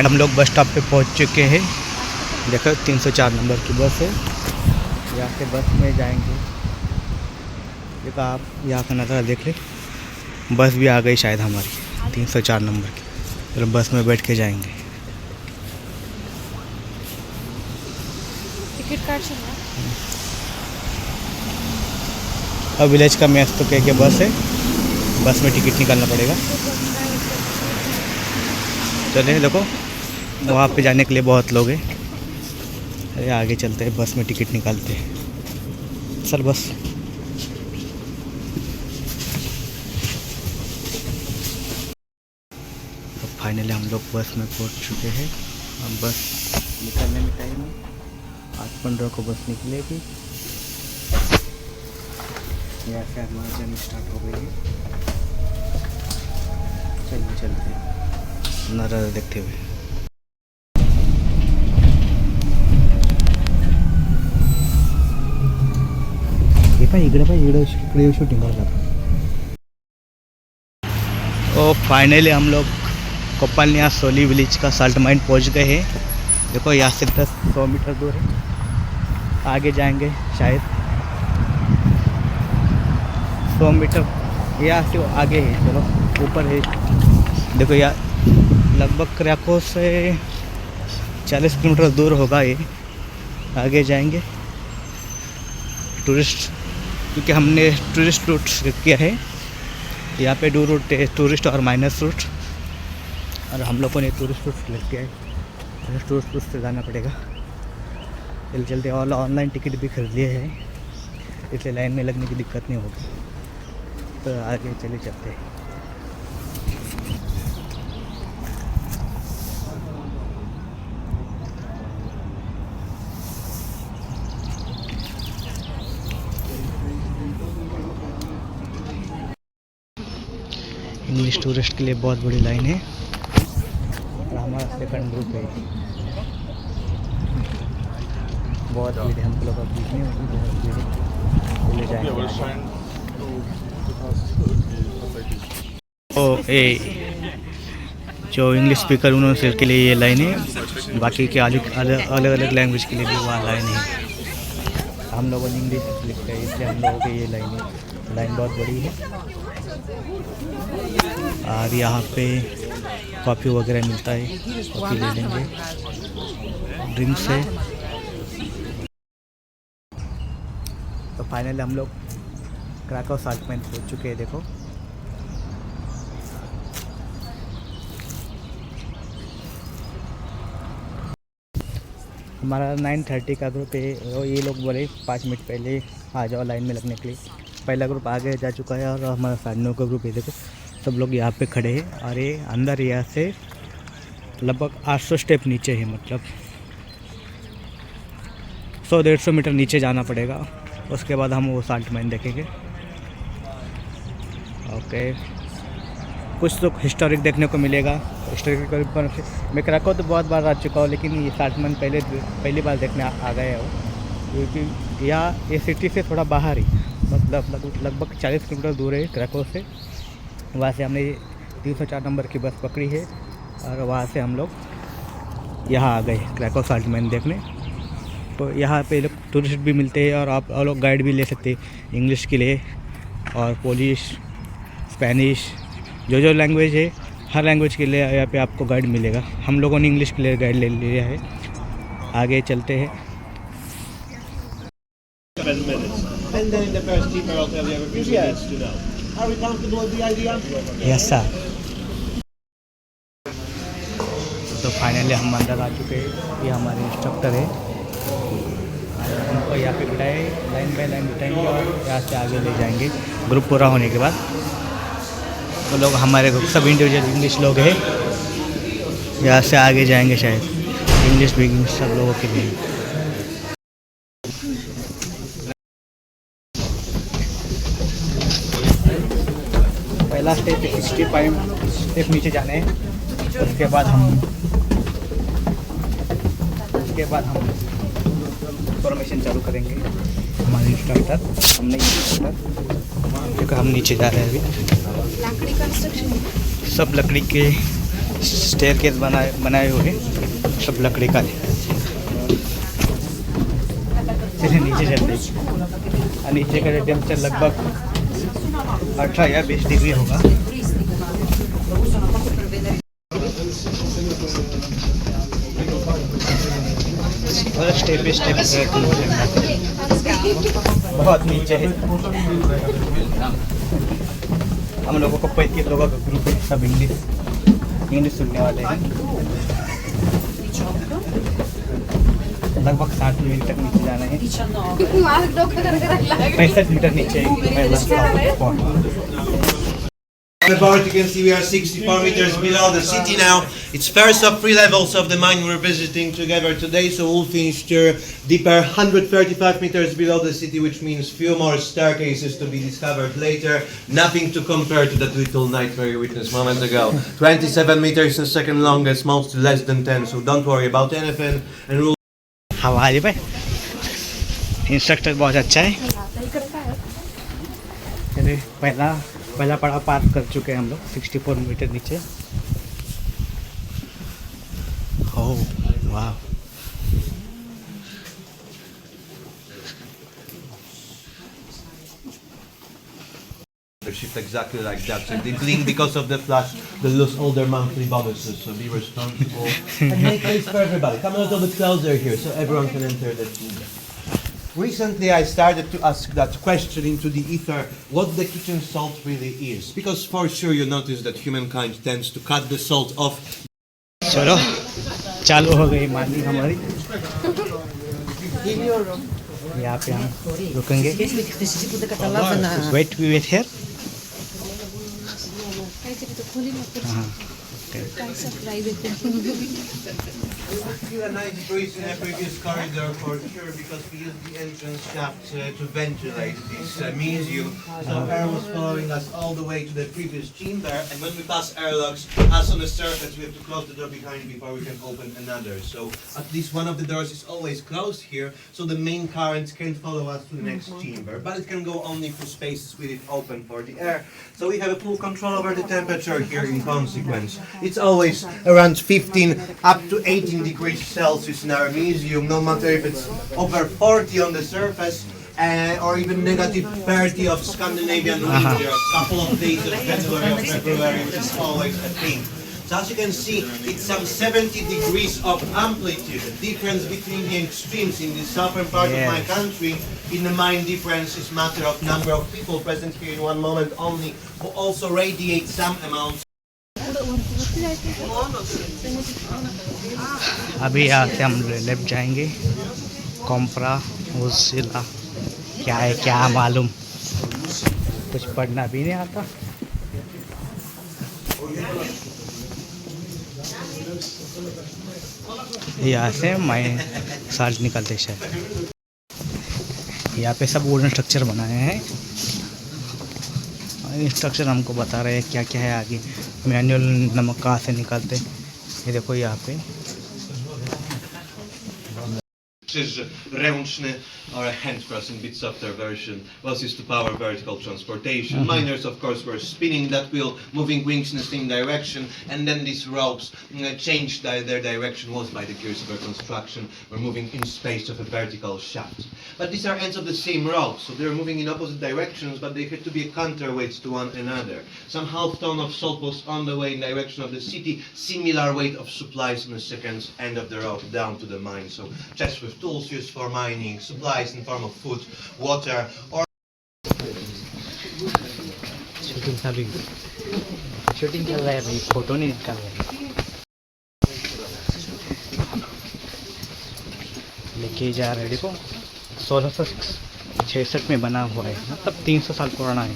हम लोग bus stop पे पहुंच चुके हैं। देखो 304 नंबर की बस है। यहाँ से बस में जाएंगे। देखो आप यहाँ का नज़ारा देख ले, बस भी आ गई शायद हमारी 304 नंबर की। तो बस में बैठ के जाएंगे। टिकट कार्ड से और विलेज का मैच तो कह के बस है, बस में टिकट निकालना पड़ेगा। चलिए देखो वहाँ पे जाने के लिए बहुत लोग हैं। अरे आगे चलते हैं, बस में टिकट निकालते हैं। चल बस। तो फाइनली हम लोग बस में पहुँच चुके हैं। अब बस निकलने में टाइम है, 8:15 को बस निकलेगी। यहाँ से हमारा जर्नी स्टार्ट हो गई है। चलिए चलते हैं नज़ारा देखते हुए। इकडे शूटिंग करतात। तो फाइनली हम लोग कोपालनिया सोली विलेज का साल्ट माइन पहुँच गए हैं। देखो यहाँ से 100 मीटर दूर है, आगे जाएंगे शायद 100 मीटर यहाँ से आगे है। चलो ऊपर है, देखो यहाँ लगभग क्रैको से 40 किलोमीटर दूर होगा ये। आगे जाएंगे टूरिस्ट, क्योंकि हमने टूरिस्ट रूट किया है। यहाँ पे 2 रूट है, टूरिस्ट और माइनस रूट, और हम लोगों ने टूरिस्ट रूट सेलेक्ट किया है। टूरिस्ट रूट से जाना पड़ेगा। जल्दी और ऑनलाइन टिकट भी खरीद लिए है, इसलिए लाइन में लगने की दिक्कत नहीं होगी। तो आगे चले चलते हैं। इंग्लिश टूरिस्ट के लिए बहुत बड़ी लाइन है, और हमारा सेकंड ग्रुप है। बहुत भीड़ है, हम लोग का बीच में बहुत भीड़ है। ले जाएंगे जो इंग्लिश स्पीकर उन्होंने के लिए ये लाइन है, बाकी के अलग अलग लैंग्वेज के लिए भी वहाँ लाइन है। हम लोगों ने इंग्लिश लिखा है, इसलिए हम लोगों की ये लाइन है। लाइन बहुत बड़ी है, और यहाँ पे कॉफ़ी वगैरह मिलता है, कॉफ़ी ले लेंगे। ड्रिंक्स है। तो फाइनली हम लोग क्रैको साल्ट माइन पहुँच चुके हैं। देखो हमारा 9:30 का ग्रुप है, और ये लोग बोले 5 मिनट पहले आ जाओ लाइन में लगने के लिए। पहला ग्रुप आगे जा चुका है, और हमारा 9:30 का ग्रुप है। देखो सब लोग यहाँ पे खड़े हैं, और ये अंदर यहाँ से लगभग 800 स्टेप नीचे है, मतलब 100-150 मीटर नीचे जाना पड़ेगा। उसके बाद हम वो साल्ट माइन देखेंगे। ओके, कुछ तो हिस्टोरिक देखने को मिलेगा। हिस्टोरिकल पर मैं क्रैको तो बहुत बार आ चुका हूँ, लेकिन ये साल्ट माइन पहली बार देखने आ गए हो, क्योंकि यहाँ ये सिटी से थोड़ा बाहर ही, मतलब लगभग 40 किलोमीटर दूर है क्रैको से। वहाँ से हमने 304 नंबर की बस पकड़ी है, और वहाँ से हम लोग यहाँ आ गए क्रैको साल्ट माइन देखने। तो यहाँ पे लोग टूरिस्ट भी मिलते हैं, और आप लोग गाइड भी ले सकते हैं इंग्लिश के लिए, और पोलिश, स्पेनिश, जो लैंग्वेज है, हर लैंग्वेज के लिए यहाँ पे आपको गाइड मिलेगा। हम लोगों ने इंग्लिश के लिए गाइड ले लिया है। आगे चलते हैं। Yes sir. तो फाइनली हम अंदर आ चुके हैं। ये हमारे इंस्ट्रक्टर है, हमको यहाँ पे बिठाए, लाइन बाय लाइन बिठाएंगे और यहाँ से आगे ले जाएंगे। ग्रुप पूरा होने के बाद वो लोग, हमारे ग्रुप सब इंडिविजुअल इंग्लिश लोग हैं, यहाँ से आगे जाएंगे शायद। इंग्लिश भी सब लोगों के लिए। पहला स्टेप 65 स्टेप नीचे जाने हैं। उसके बाद हम फॉर्मेशन चालू करेंगे। हमारे इंस्ट्रक्टर, हमने इंस्ट्रक्टर, हम नीचे जा रहे हैं अभी। लकड़ी कंस्ट्रक्शन, सब लकड़ी के स्टेयरकेस बनाए हुए सब लकड़ी का। चलिए नीचे चलते हैं। नीचे का टेम्परेचर लगभग 18 या 20 डिग्री होगा। और स्टेप बाई स्टेप बहुत नीचे है। हम लोगों को 35 लोगों का ग्रुप है, सब इंग्लिश सुनने वाले हैं। लगभग 60 मीटर तक नीचे जाना है। 65 मीटर नीचे On the board you can see we are 64 meters below the city now. It's first of 3 levels of the mine we're visiting together today, so we'll finish deeper 135 meters below the city, which means few more staircases to be discovered later. Nothing to compare to that little nightmare you witnessed moments ago. 27 meters the second longest, most less than 10, so don't worry about anything. And we'll हमारे पे instructor बहुत अच्छा है। चलिए पहला पड़ाव पार कर चुके हैं हम लोग 64 मीटर नीचे। ओह वाह, the shift exactly like that. So they blink because of the flash. They lose all their monthly bonuses. So be responsible and make place for everybody. Come a little bit closer here so everyone can enter the chamber. Recently I started to ask that question into the ether, what the kitchen salt really is. Because for sure you notice that humankind tends to cut the salt off. चलो चालू हो गई morning हमारी। यहाँ पे हम रुकेंगे। Wait here. हाँ, You and 90 degrees in a previous corridor for sure because we used the entrance shaft to ventilate this museum. So air was following us all the way to the previous chamber, and when we pass airlocks, as on the surface, we have to close the door behind before we can open another. So at least one of the doors is always closed here, so the main currents can follow us to the next chamber, but it can go only through spaces with it open for the air. So we have a full control over the temperature here in consequence. It's always around 15 up to 18 degrees Celsius in our museum, no matter if it's over 40 on the surface or even negative 30 of Scandinavian winter, a couple of days of January or February, which is always a thing. So as you can see, it's some 70 degrees of amplitude. The difference between the extremes in the southern part of my country, in the mine difference is matter of number of people present here in one moment only, who also radiate some amounts. अभी यहाँ से हम left जाएंगे। कॉम्प्रा उजिला क्या है क्या मालूम, कुछ पढ़ना भी नहीं आता। यहाँ से मैं साल्ट निकलते शायद। यहाँ पे सब वुडन स्ट्रक्चर बनाए हैं। इंस्ट्रक्शन हमको बता रहे हैं क्या क्या है आगे। मैनुअल नमक कहाँ से निकालते, ये देखो यहाँ पे। Ręczny or a hand press in bit softer version was used to power vertical transportation. Miners of course were spinning that wheel, moving wings in the same direction, and then these ropes changed their direction was by the gears of their construction, were moving in space of a vertical shaft. But these are ends of the same rope, so they're moving in opposite directions, but they had to be counterweights to one another. Some half ton of salt was on the way in direction of the city, similar weight of supplies on the second end of the rope down to the mine. So chests with tools used for mining, supplies in form of food, water, or shooting चल रहा है भाई, photo नहीं निकाल रहे। लेके जा रहे देखो, 1666 में बना हुआ है, मतलब 300 साल पुराना है।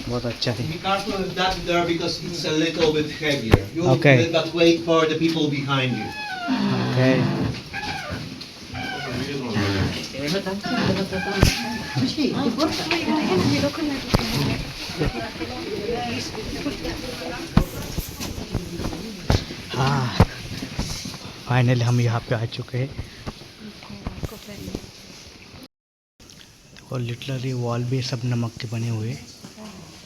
बहुत अच्छा है। Be careful with that there because it's a little bit heavier. You will feel that weight for the people behind you. Okay. हाँ, फाइनली हम यहाँ पे आ चुके हैं। और लिटरली वॉल भी सब नमक के बने हुए।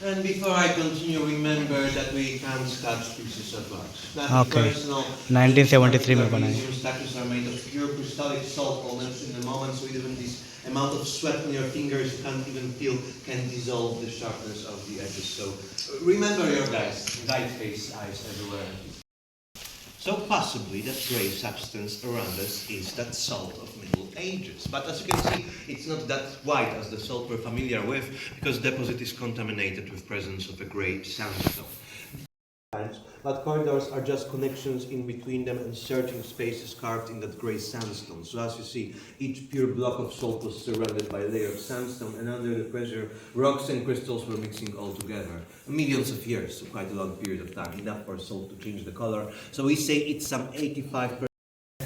And before I continue, remember that we can't touch pieces of rock. Nothing Okay. personal. 1973 में बनाया। Museum statues are made of pure crystallic salt, almost in the moment, so even this amount of sweat on your fingers you can't even feel can dissolve the sharpness of the edges. So remember your guide face, eyes everywhere. So possibly that grey substance around us is that salt of Middle Ages. But as you can see, it's not that white as the salt we're familiar with, because the deposit is contaminated with presence of a grey sandstone. But corridors are just connections in between them and certain spaces carved in that grey sandstone. So as you see, each pure block of salt was surrounded by a layer of sandstone, and under the pressure, rocks and crystals were mixing all together. Millions of years, so quite a long period of time, enough for salt to change the color. So we say it's some 85%.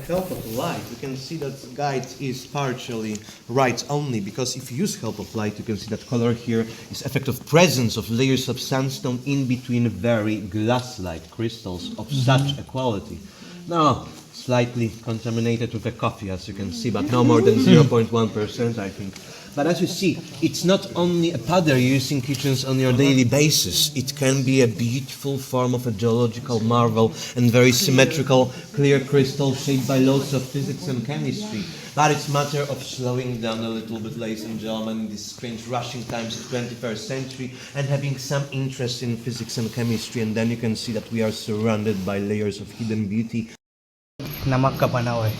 Help of light, you can see that guide is partially right only, because if you use help of light, you can see that color here is effect of presence of layers of sandstone in between very glass-like crystals of such a quality. Now, slightly contaminated with a coffee, as you can see, but no more than 0.1%, I think. But as you see, it's not only a powder you use in kitchens on your daily basis. It can be a beautiful form of a geological marvel and very symmetrical, clear crystal shaped by laws of physics and chemistry. But it's a matter of slowing down a little bit, ladies and gentlemen, in these strange rushing times of 21st century, and having some interest in physics and chemistry, and then you can see that we are surrounded by layers of hidden beauty. नमक का बना हुआ है।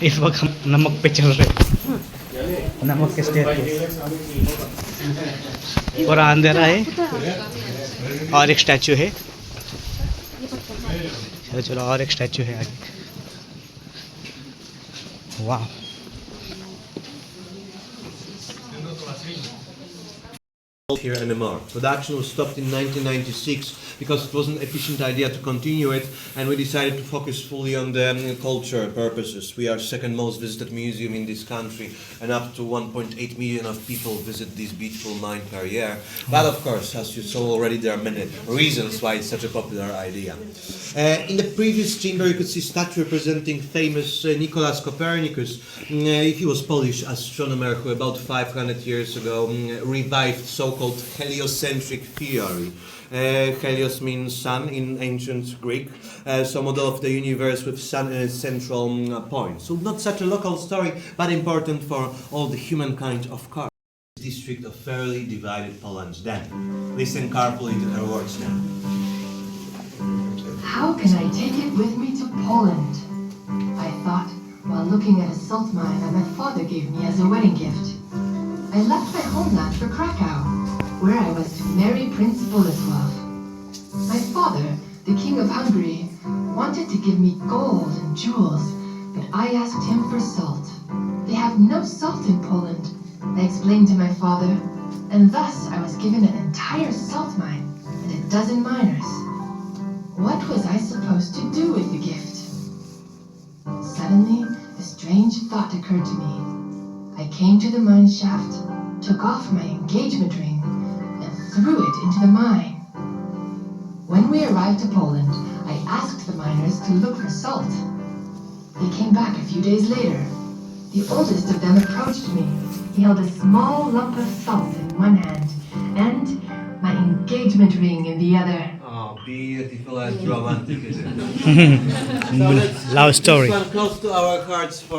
इस वक्त हम नमक पे चल रहे हैं, नमक के स्टेयरकेस। पूरा अंधेरा है और एक स्टैचू है। चलो चलो, और एक स्टैचू है आगे। वाह, Here anymore. Production was stopped in 1996 because it wasn't an efficient idea to continue it, and we decided to focus fully on the culture purposes. We are second most visited museum in this country, and up to 1.8 million of people visit this beautiful mine per year. But of course, as you saw already, there are many reasons why it's such a popular idea. In the previous chamber, you could see a statue representing famous Nicolaus Copernicus. He was Polish astronomer who about 500 years ago revived so-called heliocentric theory. Helios means sun in ancient Greek, so model of the universe with sun as a central point. So not such a local story, but important for all the humankind, of course. District of fairly divided Poland. Then, listen carefully to her words now. How can I take it with me to Poland? I thought, while looking at a salt mine that my father gave me as a wedding gift. I left my homeland for Krakow, where I was to marry Prince Boleslav. My father, the King of Hungary, wanted to give me gold and jewels, but I asked him for salt. They have no salt in Poland, I explained to my father, and thus I was given an entire salt mine and a dozen miners. What was I supposed to do with the gift? Suddenly, a strange thought occurred to me. I came to the mine shaft, took off my engagement ring, and threw it into the mine. When we arrived to Poland, I asked the miners to look for salt. They came back a few days later. The oldest of them approached me. He held a small lump of salt in one hand, and my engagement ring in the other. Oh, beautiful and romantic, isn't it? So love story. This one close to our hearts for